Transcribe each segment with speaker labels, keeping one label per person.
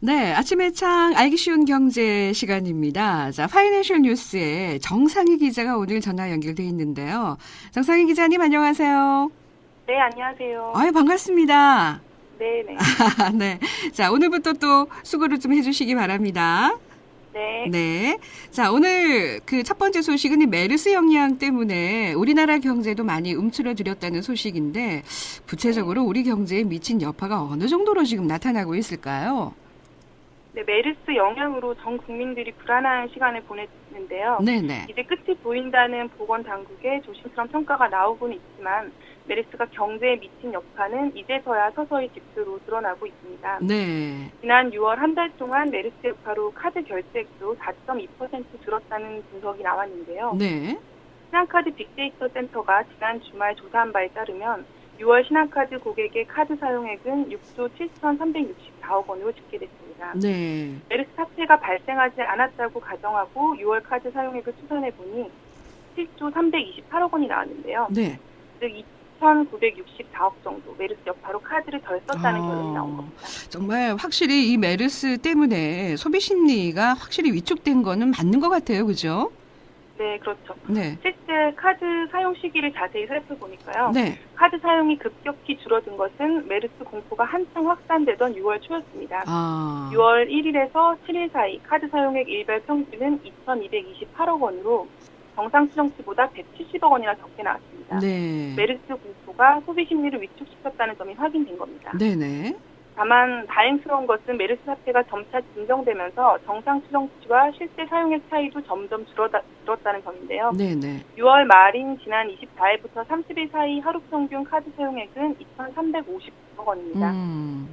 Speaker 1: 네, 아침에 창 알기 쉬운 경제 시간입니다. 자, 파이낸셜 뉴스의 정상희 기자가 오늘 전화 연결돼 있는데요. 정상희 기자님 안녕하세요.
Speaker 2: 네, 안녕하세요.
Speaker 1: 아유, 반갑습니다.
Speaker 2: 네네.
Speaker 1: 네. 자, 오늘부터 또 수고를 좀 해주시기 바랍니다.
Speaker 2: 네.
Speaker 1: 네. 자, 오늘 그 첫 번째 소식은 이 메르스 영향 때문에 우리나라 경제도 많이 움츠러들었다는 소식인데,
Speaker 2: 네.
Speaker 1: 구체적으로 우리 경제에 미친 여파가 어느 정도로 지금 나타나고 있을까요?
Speaker 2: 네, 메르스 영향으로 전 국민들이 불안한 시간을 보냈는데요.
Speaker 1: 네네.
Speaker 2: 이제 끝이 보인다는 보건당국의 조심스러운 평가가 나오고는 있지만, 메르스가 경제에 미친 여파는 이제서야 서서히 지표로 드러나고 있습니다.
Speaker 1: 네.
Speaker 2: 지난 6월 한 달 동안 메르스 여파로 카드 결제액도 4.2% 줄었다는 분석이 나왔는데요.
Speaker 1: 네.
Speaker 2: 신한카드 빅데이터 센터가 지난 주말 조사한 바에 따르면 6월 신한카드 고객의 카드 사용액은 6조 7,364억 원으로 집계됐습니다.
Speaker 1: 네.
Speaker 2: 메르스 사태가 발생하지 않았다고 가정하고 6월 카드 사용액을 추산해보니 7조 328억 원이 나왔는데요.
Speaker 1: 네.
Speaker 2: 즉 2,964억 정도 메르스 여파로 카드를 덜 썼다는 결론이 나온
Speaker 1: 어,
Speaker 2: 겁니다.
Speaker 1: 정말 확실히 이 메르스 때문에 소비 심리가 확실히 위축된 거는 맞는 것 같아요. 그죠?
Speaker 2: 네, 그렇죠.
Speaker 1: 네.
Speaker 2: 실제 카드 사용 시기를 자세히 살펴보니까요.
Speaker 1: 네.
Speaker 2: 카드 사용이 급격히 줄어든 것은 메르스 공포가 한창 확산되던 6월 초였습니다.
Speaker 1: 아,
Speaker 2: 6월 1일에서 7일 사이 카드 사용액 일별 평균은 2,228억 원으로 정상 추정치보다 170억 원이나 적게 나왔습니다.
Speaker 1: 네.
Speaker 2: 메르스 공포가 소비 심리를 위축시켰다는 점이 확인된 겁니다.
Speaker 1: 네네.
Speaker 2: 다만 다행스러운 것은 메르스 사태가 점차 진정되면서 정상 추정치와 실제 사용액 차이도 점점 줄었다는 점인데요.
Speaker 1: 네네.
Speaker 2: 6월 말인 지난 24일부터 30일 사이 하루 평균 카드 사용액은 2,350억 원입니다.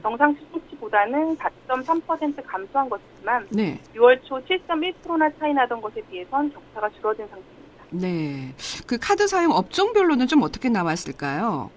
Speaker 2: 정상 추정치보다는 4.3% 감소한 것이지만
Speaker 1: 네.
Speaker 2: 6월 초 7.1%나 차이 나던 것에 비해선 격차가 줄어든 상태입니다.
Speaker 1: 네. 그 카드 사용 업종별로는 좀 어떻게 나왔을까요?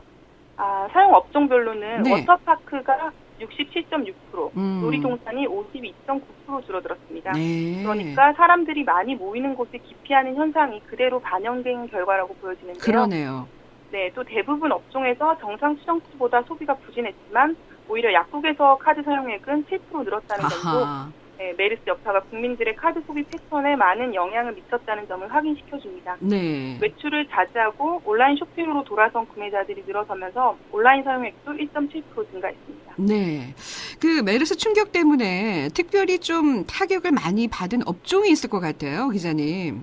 Speaker 2: 사용 업종별로는
Speaker 1: 네.
Speaker 2: 워터파크가 67.6%,
Speaker 1: 음,
Speaker 2: 놀이동산이 52.9% 줄어들었습니다.
Speaker 1: 네.
Speaker 2: 그러니까 사람들이 많이 모이는 곳에 기피하는 현상이 그대로 반영된 결과라고 보여지는데요.
Speaker 1: 그러네요.
Speaker 2: 네, 또 대부분 업종에서 정상 추정치보다 소비가 부진했지만 오히려 약국에서 카드 사용액은 7% 늘었다는 점도
Speaker 1: 아하.
Speaker 2: 메르스 여파가 국민들의 카드 소비 패턴에 많은 영향을 미쳤다는 점을 확인시켜줍니다.
Speaker 1: 네.
Speaker 2: 외출을 자제하고 온라인 쇼핑으로 돌아선 구매자들이 늘어서면서 온라인 사용액도 1.7% 증가했습니다.
Speaker 1: 네. 그 메르스 충격 때문에 특별히 좀 타격을 많이 받은 업종이 있을 것 같아요, 기자님.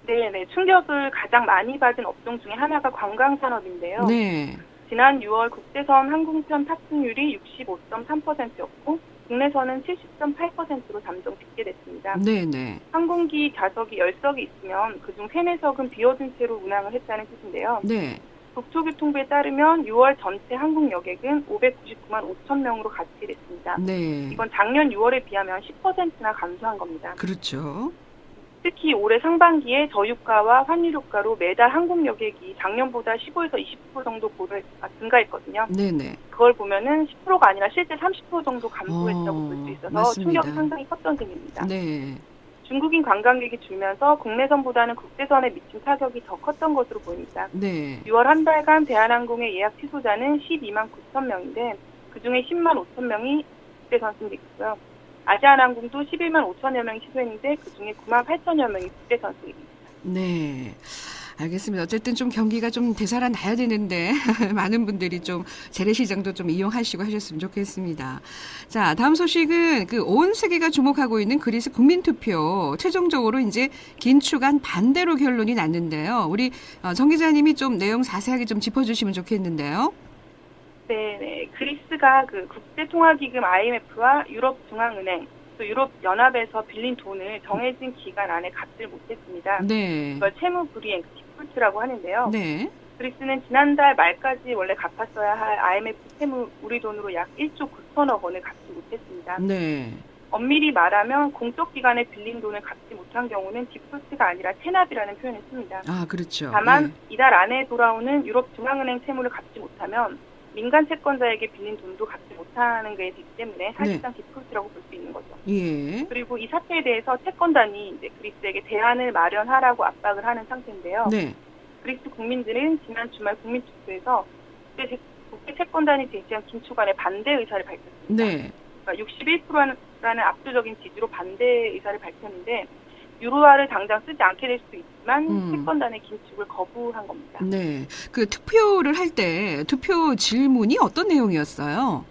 Speaker 2: 네, 충격을 가장 많이 받은 업종 중에 하나가 관광산업인데요.
Speaker 1: 네.
Speaker 2: 지난 6월 국제선 항공편 탑승률이 65.3%였고 국내선은 70.8%로 잠정 집계됐습니다.
Speaker 1: 네네.
Speaker 2: 항공기 좌석이 10석이 있으면 그중 3, 4석은 비워둔 채로 운항을 했다는 뜻인데요.
Speaker 1: 네.
Speaker 2: 국토교통부에 따르면 6월 전체 항공 여객은 599만 5천 명으로 가속됐습니다.
Speaker 1: 네.
Speaker 2: 이건 작년 6월에 비하면 10%나 감소한 겁니다.
Speaker 1: 그렇죠.
Speaker 2: 특히 올해 상반기에 저유가와 환율 효과로 매달 항공 여객이 작년보다 15에서 20% 정도 증가했거든요.
Speaker 1: 네네.
Speaker 2: 그걸 보면은 10%가 아니라 실제 30% 정도 감소했다고 볼 수 있어서
Speaker 1: 맞습니다.
Speaker 2: 충격이 상당히 컸던 셈입니다.
Speaker 1: 네.
Speaker 2: 중국인 관광객이 줄면서 국내선보다는 국제선에 미친 타격이 더 컸던 것으로 보입니다.
Speaker 1: 네.
Speaker 2: 6월 한 달간 대한항공의 예약 취소자는 12만 9천 명인데 그중에 10만 5천 명이 국제선 승객이고요. 아시아나항공도 11만 5천여 명이 취소했는데 그중에 9만 8천여 명이 국제선 승객입니다.
Speaker 1: 네. 알겠습니다. 어쨌든 좀 경기가 좀 되살아나야 되는데 많은 분들이 좀 재래시장도 좀 이용하시고 하셨으면 좋겠습니다. 자, 다음 소식은 그 온 세계가 주목하고 있는 그리스 국민투표 최종적으로 이제 긴축안 반대로 결론이 났는데요. 우리 정 기자님이 좀 내용 자세하게 좀 짚어주시면 좋겠는데요.
Speaker 2: 네. 그리스가 그 국제통화기금 IMF와 유럽중앙은행 또 유럽연합에서 빌린 돈을 정해진 기간 안에 갚질 못했습니다.
Speaker 1: 네.
Speaker 2: 이걸 채무불이행, 디폴트라고 하는데요.
Speaker 1: 네.
Speaker 2: 그리스는 지난달 말까지 원래 갚았어야 할 IMF 채무 우리 돈으로 약 1조 9천억 원을 갚지 못했습니다.
Speaker 1: 네.
Speaker 2: 엄밀히 말하면 공적 기관에 빌린 돈을 갚지 못한 경우는 디폴트가 아니라 체납이라는 표현을 씁니다.
Speaker 1: 아, 그렇죠.
Speaker 2: 다만 이달 안에 돌아오는 유럽중앙은행 채무를 갚지 못하면 민간 채권자에게 빌린 돈도 갚지 못하는 게 되기 때문에 사실상 디폴트라고 볼 수 있는 거죠.
Speaker 1: 예.
Speaker 2: 그리고 이 사태에 대해서 채권단이 이제 그리스에게 대안을 마련하라고 압박을 하는 상태인데요.
Speaker 1: 네.
Speaker 2: 그리스 국민들은 지난 주말 국민투표에서 국제 채권단이 제시한 긴축안에 반대 의사를 밝혔습니다.
Speaker 1: 네.
Speaker 2: 그러니까 61%라는 압도적인 지지로 반대 의사를 밝혔는데 유로화를 당장 쓰지 않게 될 수도 있지만 채권단의 긴축을 거부한 겁니다.
Speaker 1: 네. 그 투표를 할 때 투표 질문이 어떤 내용이었어요?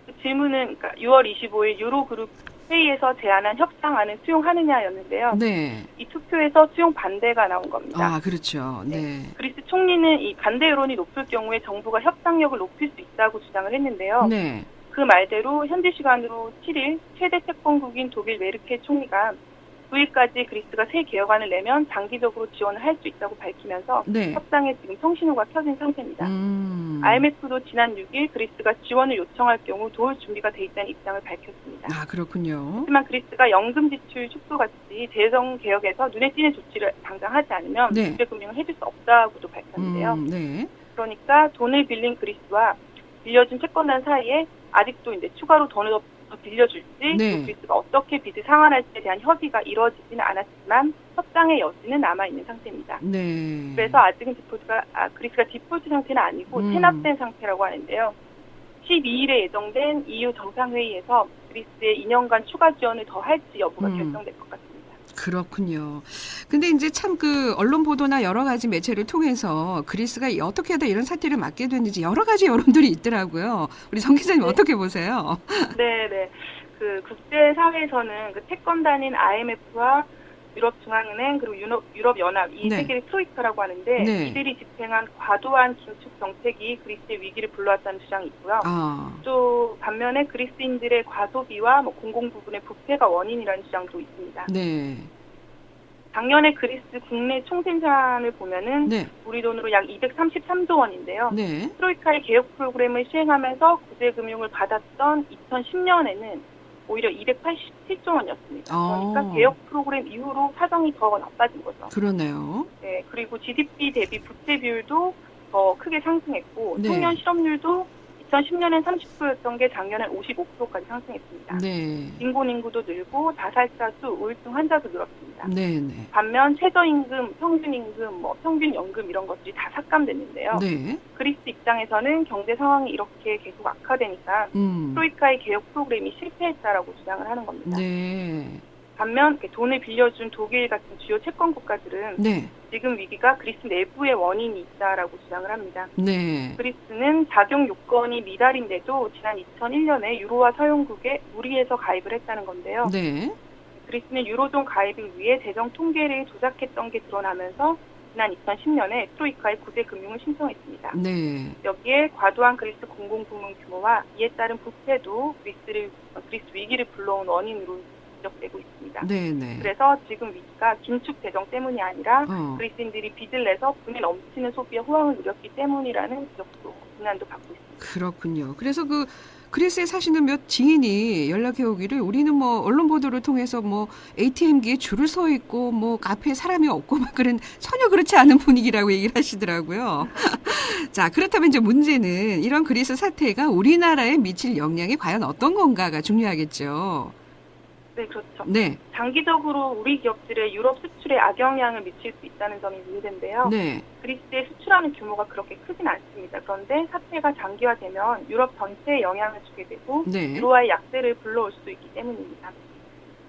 Speaker 2: 그 질문은 그러니까 6월 25일 유로그룹 회의에서 제안한 협상안을 수용하느냐였는데요.
Speaker 1: 네.
Speaker 2: 이 투표에서 수용 반대가 나온 겁니다.
Speaker 1: 아, 그렇죠. 네.
Speaker 2: 그리스 총리는 이 반대 여론이 높을 경우에 정부가 협상력을 높일 수 있다고 주장을 했는데요.
Speaker 1: 네.
Speaker 2: 그 말대로 현지 시간으로 7일 최대 채권국인 독일 메르켈 총리가 9일까지 그리스가 새 개혁안을 내면 장기적으로 지원을 할 수 있다고 밝히면서
Speaker 1: 네.
Speaker 2: 협상에 지금 통신호가 켜진 상태입니다.
Speaker 1: 음.
Speaker 2: IMF도 지난 6일 그리스가 지원을 요청할 경우 도울 준비가 돼 있다는 입장을 밝혔습니다.
Speaker 1: 아, 그렇군요.
Speaker 2: 하지만 그리스가 연금 지출 축소같이 재정 개혁에서 눈에 띄는 조치를 당장 하지 않으면
Speaker 1: 네.
Speaker 2: 국제 금융을 해줄 수 없다고도 밝혔는데요.
Speaker 1: 네.
Speaker 2: 그러니까 돈을 빌린 그리스와 빌려준 채권단 사이에 아직도 이제 추가로 돈을 더 빌려줄지
Speaker 1: 네.
Speaker 2: 또 그리스가 어떻게 빚을 상환할지에 대한 협의가 이루어지지는 않았지만 협상의 여지는 남아 있는 상태입니다.
Speaker 1: 네.
Speaker 2: 그래서 아직은 그리스가 디폴트 상태는 아니고 체납된 상태라고 하는데요. 12일에 예정된 EU 정상회의에서 그리스의 2년간 추가 지원을 더 할지 여부가 결정될 것 같습니다.
Speaker 1: 그렇군요. 근데 이제 참 그 언론 보도나 여러 가지 매체를 통해서 그리스가 어떻게 하다 이런 사태를 맞게 됐는지 여러 가지 여론들이 있더라고요. 우리 정 기자님
Speaker 2: 네.
Speaker 1: 어떻게 보세요?
Speaker 2: 네. 그 국제 사회에서는 그 채권단인 IMF와 유럽중앙은행 그리고 유럽연합 이
Speaker 1: 네.
Speaker 2: 세 개를 트로이카라고 하는데
Speaker 1: 네.
Speaker 2: 이들이 집행한 과도한 긴축 정책이 그리스의 위기를 불러왔다는 주장이 있고요.
Speaker 1: 아,
Speaker 2: 또 반면에 그리스인들의 과소비와 공공부분의 부패가 원인이라는 주장도 있습니다.
Speaker 1: 네.
Speaker 2: 작년에 그리스 국내 총생산을 보면은
Speaker 1: 네.
Speaker 2: 우리 돈으로 약 233조 원인데요.
Speaker 1: 네.
Speaker 2: 트로이카의 개혁 프로그램을 시행하면서 구제금융을 받았던 2010년에는 오히려 287조 원이었습니다. 그러니까 개혁 프로그램 이후로 사정이 더 나빠진 거죠.
Speaker 1: 그러네요.
Speaker 2: 네, 그리고 GDP 대비 부채 비율도 더 크게 상승했고
Speaker 1: 네.
Speaker 2: 청년 실업률도 2010년엔 30%였던 게 작년엔 55%까지 상승했습니다.
Speaker 1: 네.
Speaker 2: 빈곤 인구도 늘고 자살자 수, 우울증 환자도 늘었습니다.
Speaker 1: 네. 네.
Speaker 2: 반면 최저임금, 평균임금, 평균연금 이런 것들이 다 삭감됐는데요.
Speaker 1: 네.
Speaker 2: 그리스 입장에서는 경제 상황이 이렇게 계속 악화되니까 트로이카의 개혁 프로그램이 실패했다라고 주장을 하는 겁니다.
Speaker 1: 네.
Speaker 2: 반면 돈을 빌려준 독일 같은 주요 채권 국가들은
Speaker 1: 네.
Speaker 2: 지금 위기가 그리스 내부의 원인이 있다라고 주장을 합니다.
Speaker 1: 네.
Speaker 2: 그리스는 작용 요건이 미달인데도 지난 2001년에 유로화 사용국에 무리해서 가입을 했다는 건데요.
Speaker 1: 네.
Speaker 2: 그리스는 유로존 가입을 위해 재정 통계를 조작했던 게 드러나면서 지난 2010년에 트로이카의 구제 금융을 신청했습니다.
Speaker 1: 네.
Speaker 2: 여기에 과도한 그리스 공공부문 규모와 이에 따른 부패도 그리스 위기를 불러온 원인으로 지적되고 있습니다.
Speaker 1: 네.
Speaker 2: 그래서 지금 위기가 긴축 재정 때문이 아니라 그리스인들이 빚을 내서 분에 넘치는 소비에 호황을 누렸기 때문이라는 비난도 받고 있습니다.
Speaker 1: 그렇군요. 그래서 그리스에 사시는 몇 지인이 연락해 오기를 우리는 언론 보도를 통해서 ATM기에 줄을 서 있고 카페에 사람이 없고 그런 전혀 그렇지 않은 분위기라고 얘기를 하시더라고요. 자, 그렇다면 이제 문제는 이런 그리스 사태가 우리나라에 미칠 영향이 과연 어떤 건가가 중요하겠죠.
Speaker 2: 네, 그렇죠.
Speaker 1: 네.
Speaker 2: 장기적으로 우리 기업들의 유럽 수출에 악영향을 미칠 수 있다는 점이 문제인데요.
Speaker 1: 네.
Speaker 2: 그리스에 수출하는 규모가 그렇게 크진 않습니다. 그런데 사태가 장기화되면 유럽 전체에 영향을 주게 되고
Speaker 1: 네.
Speaker 2: 유로화의 약세를 불러올 수도 있기 때문입니다.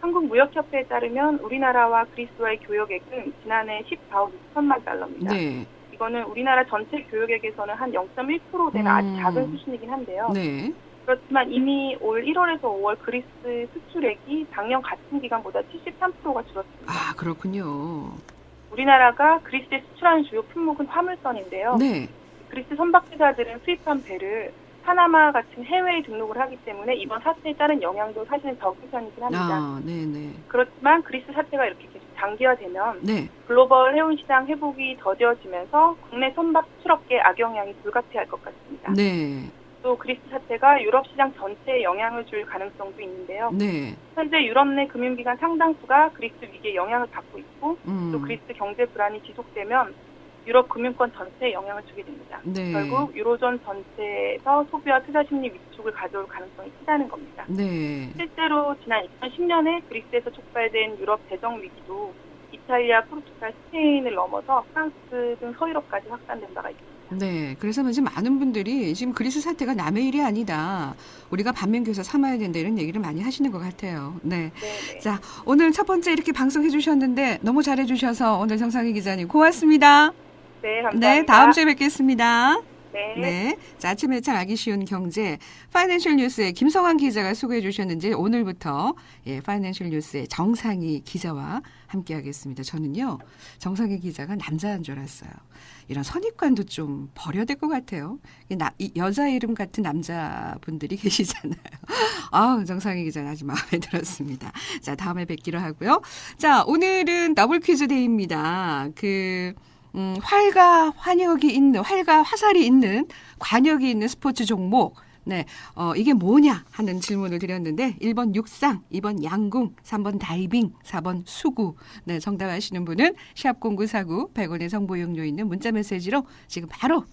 Speaker 2: 한국무역협회에 따르면 우리나라와 그리스와의 교역액은 지난해 14억 6천만 달러입니다.
Speaker 1: 네.
Speaker 2: 이거는 우리나라 전체 교역액에서는 한 0.1% 되는 아주 작은 수준이긴 한데요.
Speaker 1: 네.
Speaker 2: 그렇지만 이미 올 1월에서 5월 그리스 수출액이 작년 같은 기간보다 73%가 줄었습니다.
Speaker 1: 아, 그렇군요.
Speaker 2: 우리나라가 그리스에 수출하는 주요 품목은 화물선인데요.
Speaker 1: 네.
Speaker 2: 그리스 선박회사들은 수입한 배를 파나마 같은 해외에 등록을 하기 때문에 이번 사태에 따른 영향도 사실은 적은 편이긴 합니다.
Speaker 1: 아, 네네.
Speaker 2: 그렇지만 그리스 사태가 이렇게 계속 장기화되면
Speaker 1: 네.
Speaker 2: 글로벌 해운 시장 회복이 더뎌지면서 국내 선박 수출업계에 악영향이 불가피할 것 같습니다.
Speaker 1: 네.
Speaker 2: 또 그리스 사태가 유럽 시장 전체에 영향을 줄 가능성도 있는데요.
Speaker 1: 네.
Speaker 2: 현재 유럽 내 금융기관 상당수가 그리스 위기에 영향을 받고 있고 또 그리스 경제 불안이 지속되면 유럽 금융권 전체에 영향을 주게 됩니다.
Speaker 1: 네.
Speaker 2: 결국 유로존 전체에서 소비와 투자 심리 위축을 가져올 가능성이 크다는 겁니다.
Speaker 1: 네.
Speaker 2: 실제로 지난 2010년에 그리스에서 촉발된 유럽 재정 위기도 이탈리아, 포르투갈, 스페인을 넘어서 프랑스 등 서유럽까지 확산된 바가 있습니다.
Speaker 1: 네, 그래서 이제 많은 분들이 지금 그리스 사태가 남의 일이 아니다. 우리가 반면교사 삼아야 된다 이런 얘기를 많이 하시는 것 같아요. 네.
Speaker 2: 네네.
Speaker 1: 자, 오늘 첫 번째 이렇게 방송해 주셨는데 너무 잘해 주셔서 오늘 정상희 기자님 고맙습니다.
Speaker 2: 네, 감사합니다.
Speaker 1: 네, 다음 주에 뵙겠습니다.
Speaker 2: 네.
Speaker 1: 네. 자, 아침에 참 알기 쉬운 경제 파이낸셜 뉴스의 김성환 기자가 소개해 주셨는지 오늘부터 파이낸셜 뉴스의 정상희 기자와 함께 하겠습니다. 저는요. 정상희 기자가 남자인 줄 알았어요. 이런 선입관도 좀 버려야 될 것 같아요. 이 여자 이름 같은 남자분들이 계시잖아요. 정상희 기자는 아주 마음에 들었습니다. 자, 다음에 뵙기로 하고요. 자, 오늘은 더블 퀴즈 데이입니다. 활과 화살이 있는 관역이 있는 스포츠 종목. 네, 이게 뭐냐 하는 질문을 드렸는데 1번 육상, 2번 양궁, 3번 다이빙, 4번 수구. 네, 정답 아시는 분은 샵0949 100원의 정보 이용료 있는 문자 메시지로 지금 바로